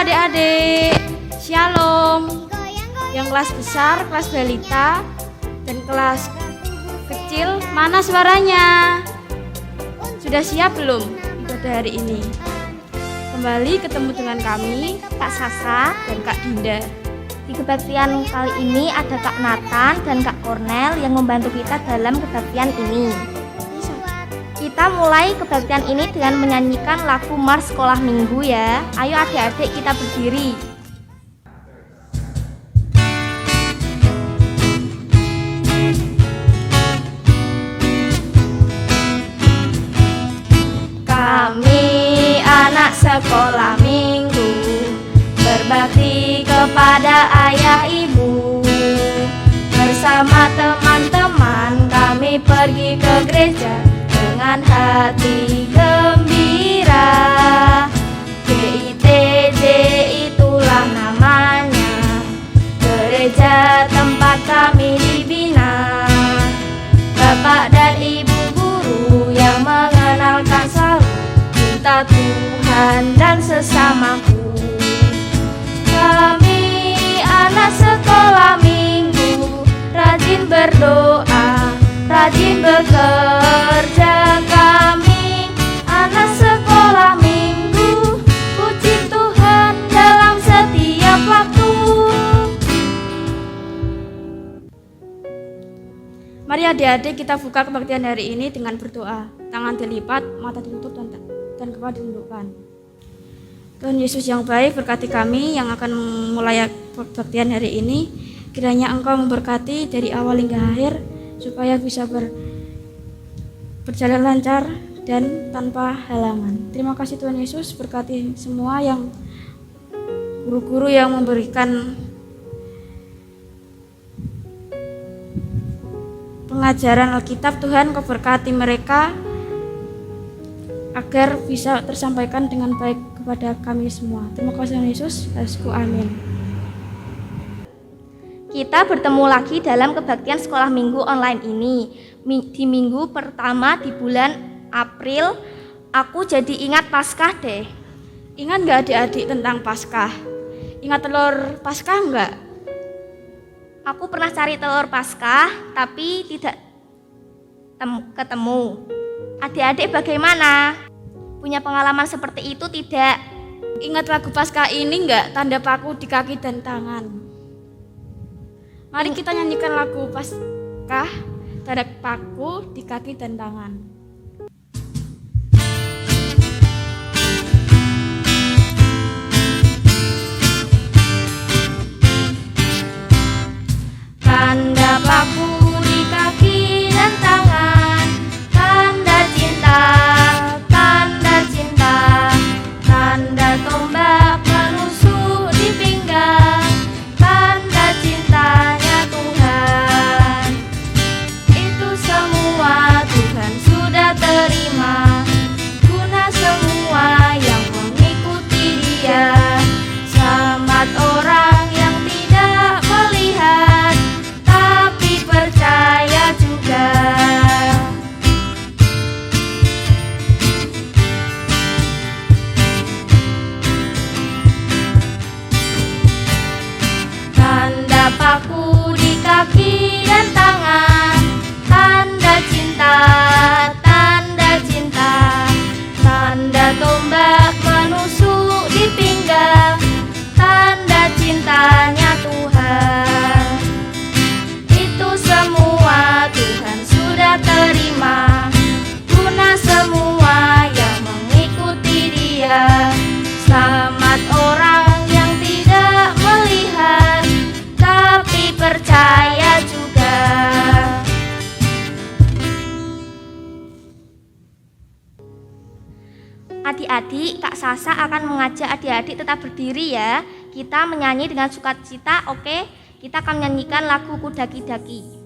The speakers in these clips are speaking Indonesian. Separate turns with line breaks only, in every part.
adik-adik, Shalom. Yang kelas besar, kelas balita, dan kelas kecil, mana suaranya? Sudah siap belum ibadah hari ini? Kembali ketemu dengan kami, Kak Sasa dan Kak Dinda.
Di kebaktian kali ini ada Kak Nathan dan Kak Cornel yang membantu kita dalam kebaktian ini. Kita mulai kebaktian ini dengan menyanyikan lagu Mars Sekolah Minggu ya. Ayo adik-adik kita berdiri.
Kami anak sekolah minggu, berbakti kepada ayah ibu. Bersama teman-teman kami pergi ke gereja dengan hati gembira. GITJ itulah namanya, gereja tempat kami dibina. Bapak dan ibu guru yang mengenalkan selalu cinta Tuhan dan sesamaku. Kami anak sekolah minggu, rajin berdoa, rajin bekerja. Kami anak sekolah minggu, puji Tuhan dalam setiap waktu. Mari adik-adik kita buka kebaktian hari ini dengan berdoa. Tangan dilipat, mata ditutup dan kepala ditundukkan. Tuhan Yesus yang baik, berkati kami yang akan memulai kebaktian hari ini. Kiranya Engkau memberkati dari awal hingga akhir, supaya bisa berjalan lancar dan tanpa halangan. Terima kasih Tuhan Yesus, berkati semua yang guru-guru yang memberikan pengajaran Alkitab. Tuhan, Kau berkati mereka agar bisa tersampaikan dengan baik kepada kami semua. Terima kasih Tuhan Yesus, amin.
Kita bertemu lagi dalam kebaktian sekolah minggu online ini. Di minggu pertama di bulan April, aku jadi ingat Paskah deh.
Ingat gak adik-adik tentang Paskah? Ingat telur Paskah enggak?
Aku pernah cari telur Paskah, tapi tidak ketemu. Adik-adik bagaimana? Punya pengalaman seperti itu tidak?
Ingat lagu Paskah ini enggak? Tanda paku di kaki dan tangan. Mari kita nyanyikan lagu Paskah, tanda paku di kaki dan tangan. Tanda paku di kaki dan tangan, tanda cinta, tanda cinta, tanda tombak menusuk di pinggang, tanda cintanya Tuhan. Itu semua Tuhan sudah terima, guna semua yang mengikuti Dia. Selamat orang yang tidak melihat, tapi percaya juga. Tanda paku di kaki dan tangan, tanda cinta, tanda cinta, tanda tombak menusuk di pinggang, tanda cintanya Tuhan. Itu semua Tuhan sudah terima, guna semua yang mengikuti Dia. Selamat orang yang tidak melihat, tapi percaya juga.
Adik-adik, Kak Sasa akan mengajak adik-adik tetap berdiri ya. Kita menyanyi dengan sukacita, oke? Kita akan menyanyikan lagu Kudaki-daki.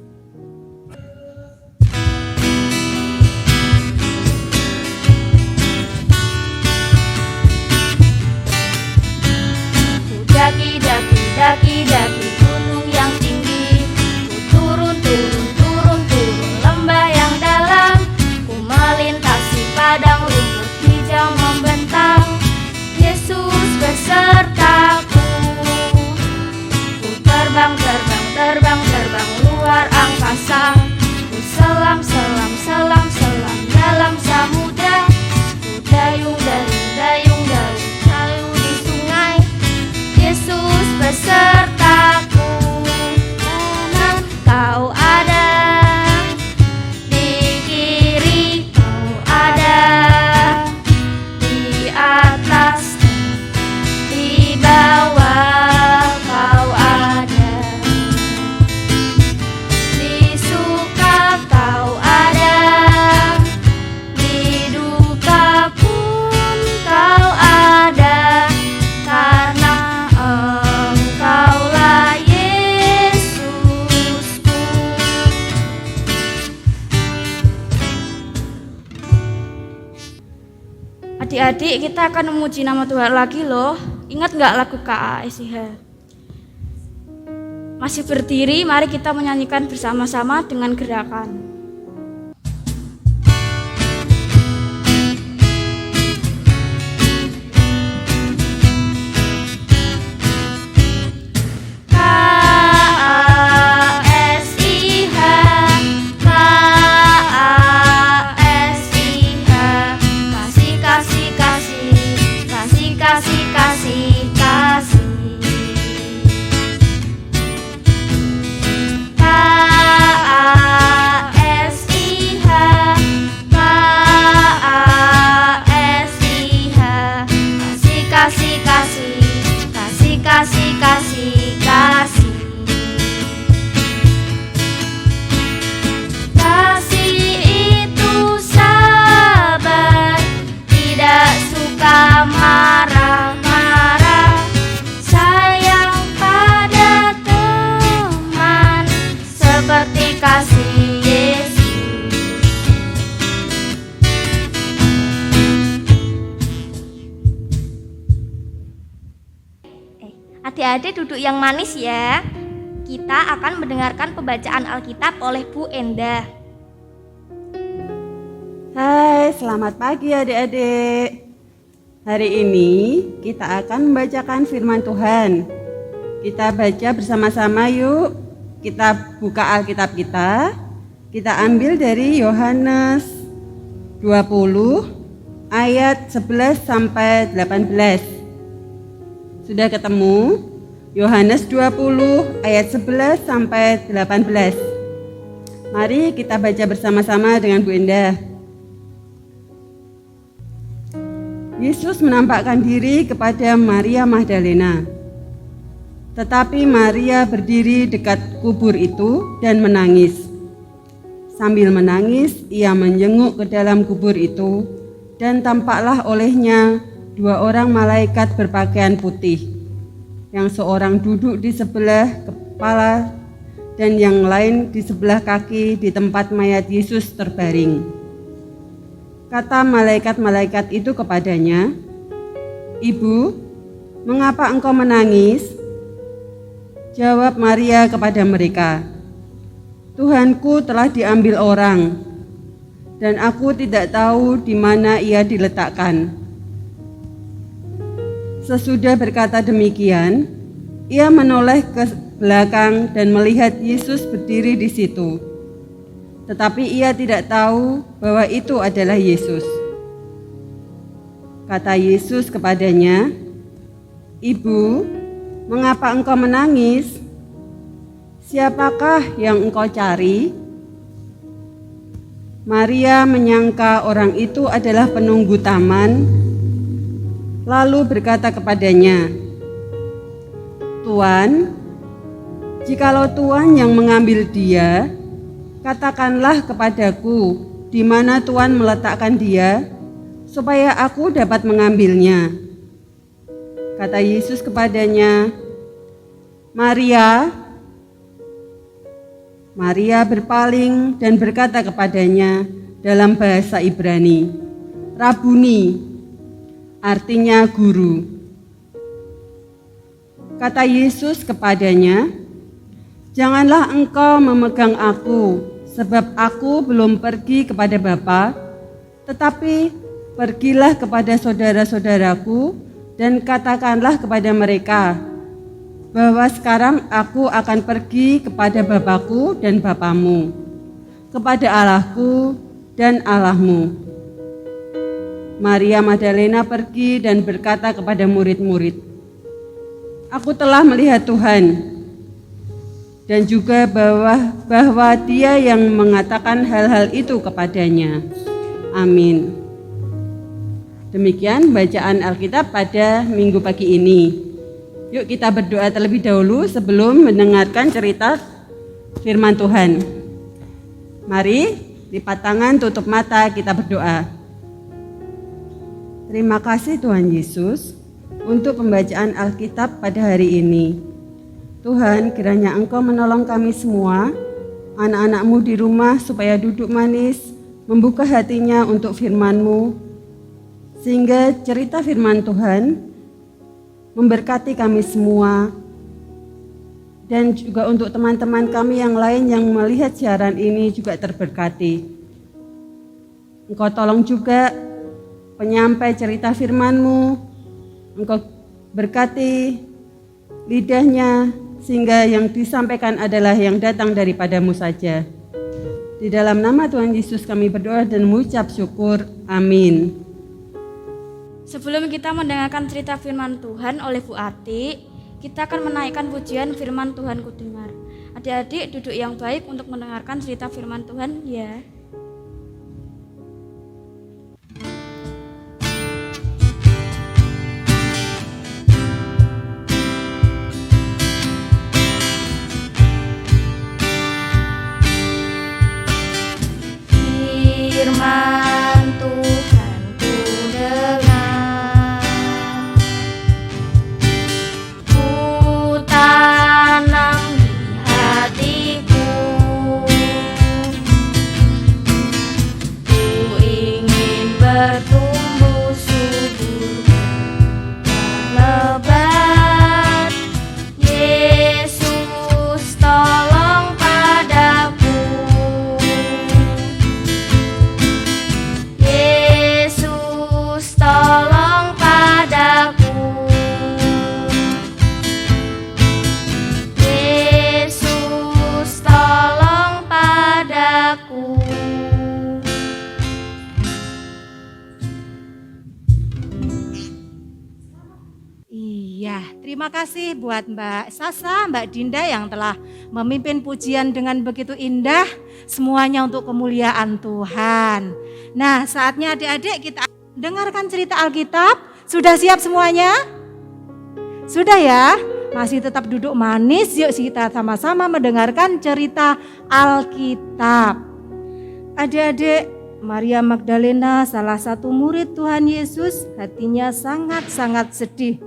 Daki-daki, daki-daki gunung yang tinggi, ku turun, turun, turun, turun lembah yang dalam, ku melintasi padang rumput hijau membentang. Yesus beserta adik-adik, kita akan memuji nama Tuhan lagi loh. Ingat nggak lagu KASIH? Masih berdiri, mari kita menyanyikan bersama-sama dengan gerakan.
Adik-adik duduk yang manis ya. Kita akan mendengarkan pembacaan Alkitab oleh Bu Endah.
Hai, selamat pagi adik-adik. Hari ini kita akan membacakan firman Tuhan. Kita baca bersama-sama yuk. Kita buka Alkitab kita. Kita ambil dari Yohanes 20 ayat 11 sampai 18. Sudah ketemu? Yohanes 20 ayat 11 sampai 18. Mari kita baca bersama-sama dengan Bu Endah. Yesus menampakkan diri kepada Maria Magdalena. Tetapi Maria berdiri dekat kubur itu dan menangis. Sambil menangis, ia menjenguk ke dalam kubur itu, dan tampaklah olehnya 2 orang malaikat berpakaian putih, yang seorang duduk di sebelah kepala dan yang lain di sebelah kaki di tempat mayat Yesus terbaring. Kata malaikat-malaikat itu kepadanya, "Ibu, mengapa engkau menangis?" Jawab Maria kepada mereka, "Tuhanku telah diambil orang, dan aku tidak tahu di mana ia diletakkan." Sesudah berkata demikian, ia menoleh ke belakang dan melihat Yesus berdiri di situ. Tetapi ia tidak tahu bahwa itu adalah Yesus. Kata Yesus kepadanya, "Ibu, mengapa engkau menangis? Siapakah yang engkau cari?" Maria menyangka orang itu adalah penunggu taman, lalu berkata kepadanya, "Tuan, jikalau Tuan yang mengambil dia, katakanlah kepadaku di mana Tuan meletakkan dia, supaya aku dapat mengambilnya." Kata Yesus kepadanya, "Maria." Maria berpaling dan berkata kepadanya dalam bahasa Ibrani, "Rabuni," artinya guru. Kata Yesus kepadanya, "Janganlah engkau memegang aku, sebab aku belum pergi kepada Bapa, tetapi pergilah kepada saudara-saudaraku dan katakanlah kepada mereka bahwa sekarang aku akan pergi kepada Bapakku dan Bapamu, kepada Allahku dan Allahmu." Maria Magdalena pergi dan berkata kepada murid-murid, "Aku telah melihat Tuhan," dan juga bahwa Dia yang mengatakan hal-hal itu kepadanya. Amin. Demikian bacaan Alkitab pada Minggu pagi ini. Yuk kita berdoa terlebih dahulu sebelum mendengarkan cerita firman Tuhan. Mari lipat tangan, tutup mata, kita berdoa. Terima kasih Tuhan Yesus untuk pembacaan Alkitab pada hari ini. Tuhan, kiranya Engkau menolong kami semua, anak-anak-Mu di rumah supaya duduk manis, membuka hatinya untuk firman-Mu, sehingga cerita firman Tuhan memberkati kami semua, dan juga untuk teman-teman kami yang lain yang melihat siaran ini juga terberkati. Engkau tolong juga penyampai cerita firman-Mu, Engkau berkati lidahnya, sehingga yang disampaikan adalah yang datang daripada-Mu saja. Di dalam nama Tuhan Yesus kami berdoa dan mengucap syukur. Amin.
Sebelum kita mendengarkan cerita firman Tuhan oleh Bu Ati, kita akan menaikkan pujian firman Tuhan ku dengar. Adik-adik duduk yang baik untuk mendengarkan cerita firman Tuhan ya.
Firman Tuhan ku dengar, ku tanam di hatiku, ku ingin bertumbuh subur berlebat. Yesus tolong padaku, Yesus tolong padaku, Yesus tolong padaku.
Iya, terima kasih buat Mbak Sasa, Mbak Dinda yang telah memimpin pujian dengan begitu indah, semuanya untuk kemuliaan Tuhan. Nah, saatnya adik-adik kita dengarkan cerita Alkitab. Sudah siap semuanya? Sudah ya? Masih tetap duduk manis, yuk kita sama-sama mendengarkan cerita Alkitab. Adik-adik, Maria Magdalena, salah satu murid Tuhan Yesus, hatinya sangat-sangat sedih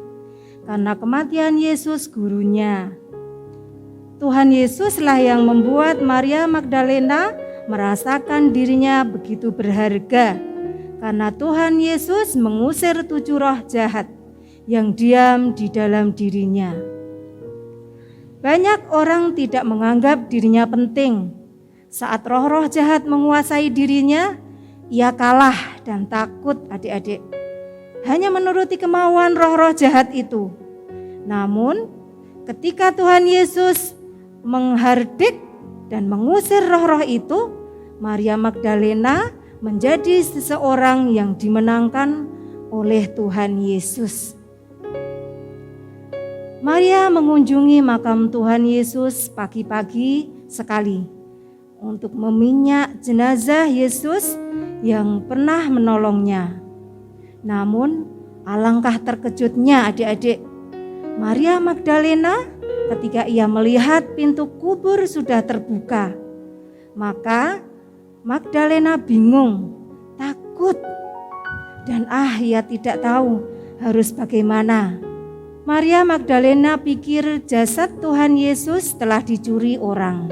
karena kematian Yesus gurunya. Tuhan Yesuslah yang membuat Maria Magdalena merasakan dirinya begitu berharga, karena Tuhan Yesus mengusir 7 roh jahat yang diam di dalam dirinya. Banyak orang tidak menganggap dirinya penting. Saat roh-roh jahat menguasai dirinya, ia kalah dan takut adik-adik. Hanya menuruti kemauan roh-roh jahat itu. Namun, ketika Tuhan Yesus menghardik dan mengusir roh-roh itu, Maria Magdalena menjadi seseorang yang dimenangkan oleh Tuhan Yesus. Maria mengunjungi makam Tuhan Yesus pagi-pagi sekali untuk meminyak jenazah Yesus yang pernah menolongnya. Namun, alangkah terkejutnya adik-adik Maria Magdalena ketika ia melihat pintu kubur sudah terbuka. Maka Magdalena bingung, takut, dan ia tidak tahu harus bagaimana. Maria Magdalena pikir jasad Tuhan Yesus telah dicuri orang.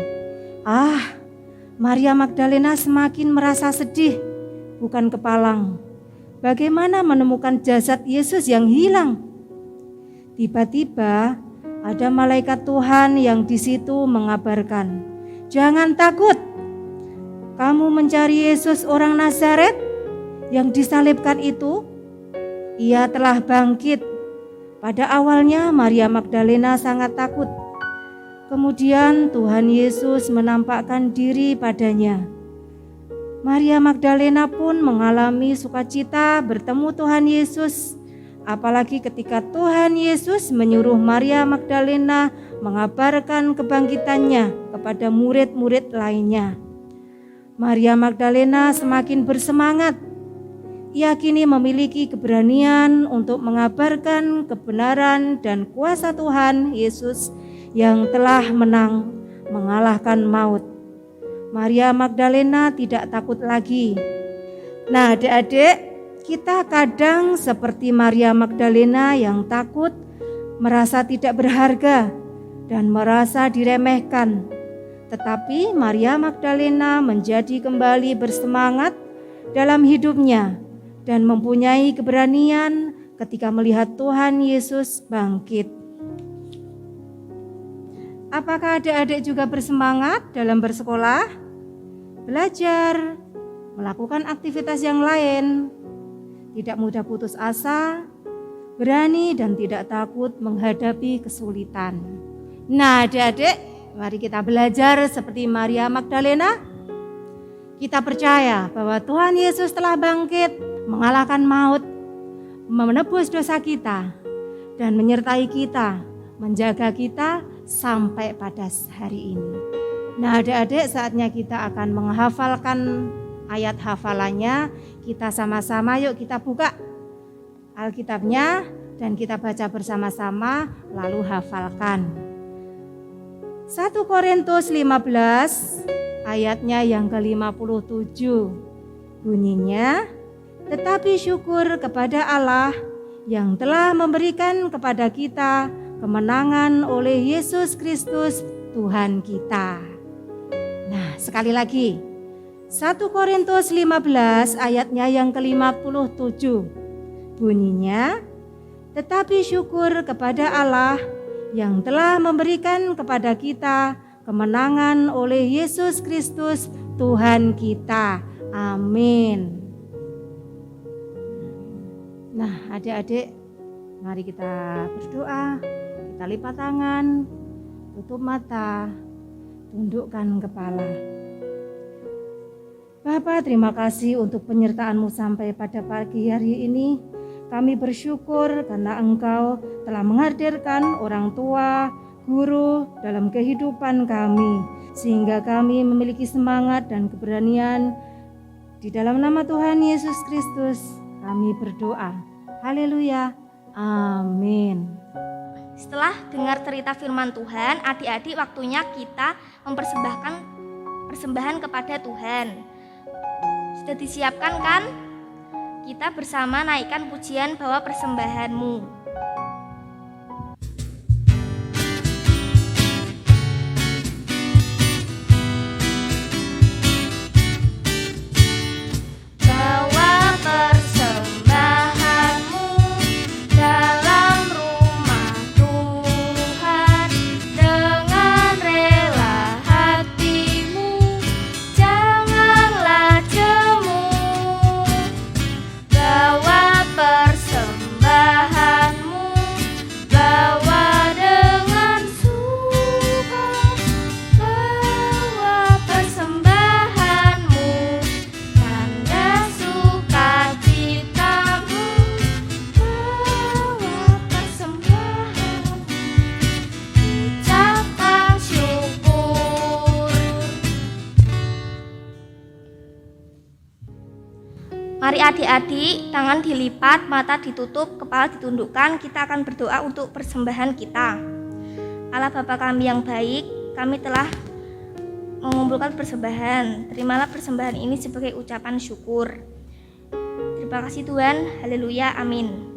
Maria Magdalena semakin merasa sedih, bukan kepalang. Bagaimana menemukan jasad Yesus yang hilang? Tiba-tiba ada malaikat Tuhan yang di situ mengabarkan, "Jangan takut. Kamu mencari Yesus orang Nazaret yang disalibkan itu. Ia telah bangkit." Pada awalnya Maria Magdalena sangat takut. Kemudian Tuhan Yesus menampakkan diri padanya. Maria Magdalena pun mengalami sukacita bertemu Tuhan Yesus, apalagi ketika Tuhan Yesus menyuruh Maria Magdalena mengabarkan kebangkitannya kepada murid-murid lainnya. Maria Magdalena semakin bersemangat. Ia kini memiliki keberanian untuk mengabarkan kebenaran dan kuasa Tuhan Yesus yang telah menang mengalahkan maut. Maria Magdalena tidak takut lagi. Nah, adik-adik, kita kadang seperti Maria Magdalena yang takut, merasa tidak berharga, dan merasa diremehkan. Tetapi Maria Magdalena menjadi kembali bersemangat dalam hidupnya dan mempunyai keberanian ketika melihat Tuhan Yesus bangkit. Apakah adik-adik juga bersemangat dalam bersekolah, belajar, melakukan aktivitas yang lain, tidak mudah putus asa, berani dan tidak takut menghadapi kesulitan? Nah, adik-adik, mari kita belajar seperti Maria Magdalena. Kita percaya bahwa Tuhan Yesus telah bangkit, mengalahkan maut, menebus dosa kita, dan menyertai kita, menjaga kita sampai pada hari ini. Nah, adik-adik, saatnya kita akan menghafalkan ayat hafalannya. Kita sama-sama, yuk kita buka Alkitabnya dan kita baca bersama-sama lalu hafalkan. 1 Korintus 15 ayatnya yang ke-57 bunyinya, tetapi syukur kepada Allah yang telah memberikan kepada kita kemenangan oleh Yesus Kristus Tuhan kita. Nah, sekali lagi 1 Korintus 15 ayatnya yang ke-57 bunyinya, tetapi syukur kepada Allah yang telah memberikan kepada kita kemenangan oleh Yesus Kristus Tuhan kita. Amin. Nah, adik-adik, mari kita berdoa. Kita lipat tangan, tutup mata, tundukkan kepala. Bapa, terima kasih untuk penyertaan-Mu sampai pada pagi hari ini. Kami bersyukur karena Engkau telah menghadirkan orang tua, guru dalam kehidupan kami, sehingga kami memiliki semangat dan keberanian. Di dalam nama Tuhan Yesus Kristus kami berdoa. Haleluya. Amin.
Setelah dengar cerita firman Tuhan, adik-adik waktunya kita mempersembahkan persembahan kepada Tuhan. Sudah disiapkan kan? Kita bersama naikkan pujian bawa persembahanmu. Mari adik-adik, tangan dilipat, mata ditutup, kepala ditundukkan. Kita akan berdoa untuk persembahan kita. Allah Bapa kami yang baik, kami telah mengumpulkan persembahan. Terimalah persembahan ini sebagai ucapan syukur. Terima kasih Tuhan, haleluya, amin.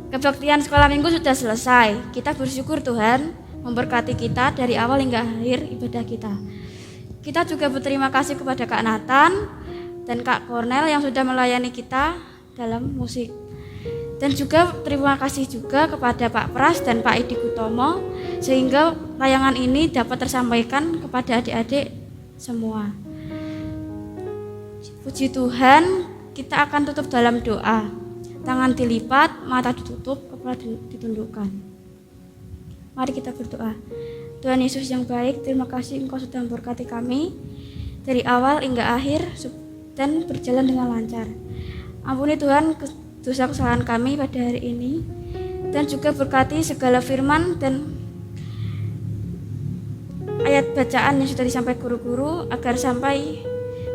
Kebaktian sekolah minggu sudah selesai. Kita bersyukur Tuhan memberkati kita dari awal hingga akhir ibadah kita. Kita juga berterima kasih kepada Kak Nathan dan Kak Cornel yang sudah melayani kita dalam musik. Dan juga terima kasih juga kepada Pak Pras dan Pak Edi Kutomo sehingga tayangan ini dapat tersampaikan kepada adik-adik semua. Puji Tuhan, kita akan tutup dalam doa. Tangan dilipat, mata ditutup, kepala ditundukkan. Mari kita berdoa. Tuhan Yesus yang baik, terima kasih Engkau sudah memberkati kami dari awal hingga akhir dan berjalan dengan lancar. Ampuni Tuhan dosa kesalahan kami pada hari ini dan juga berkati segala firman dan ayat bacaan yang sudah disampaikan guru-guru agar sampai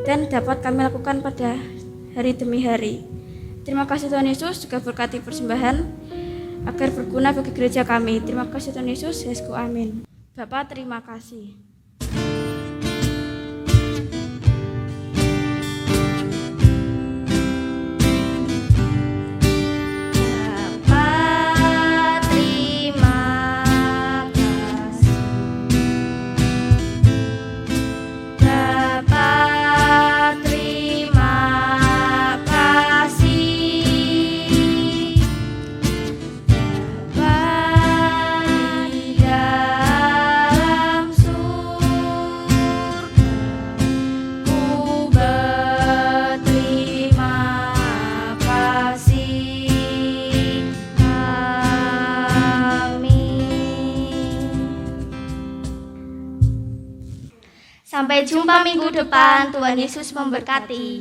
dan dapat kami lakukan pada hari demi hari. Terima kasih Tuhan Yesus, juga berkati persembahan agar berguna bagi gereja kami. Terima kasih Tuhan Yesus, Yesusku, amin. Bapak, terima kasih.
Bapak, terima Sampai jumpa minggu depan. Tuhan Yesus memberkati.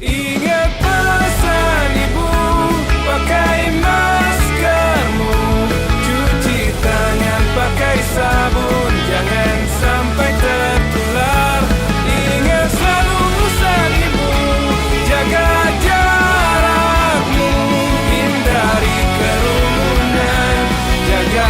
Ingat pesan ibu, pakai maskermu, cuci tangan pakai sabun, jangan sampai tertular. Ingat selalu pesan ibu, jaga jarakmu, hindari kerumunan, jaga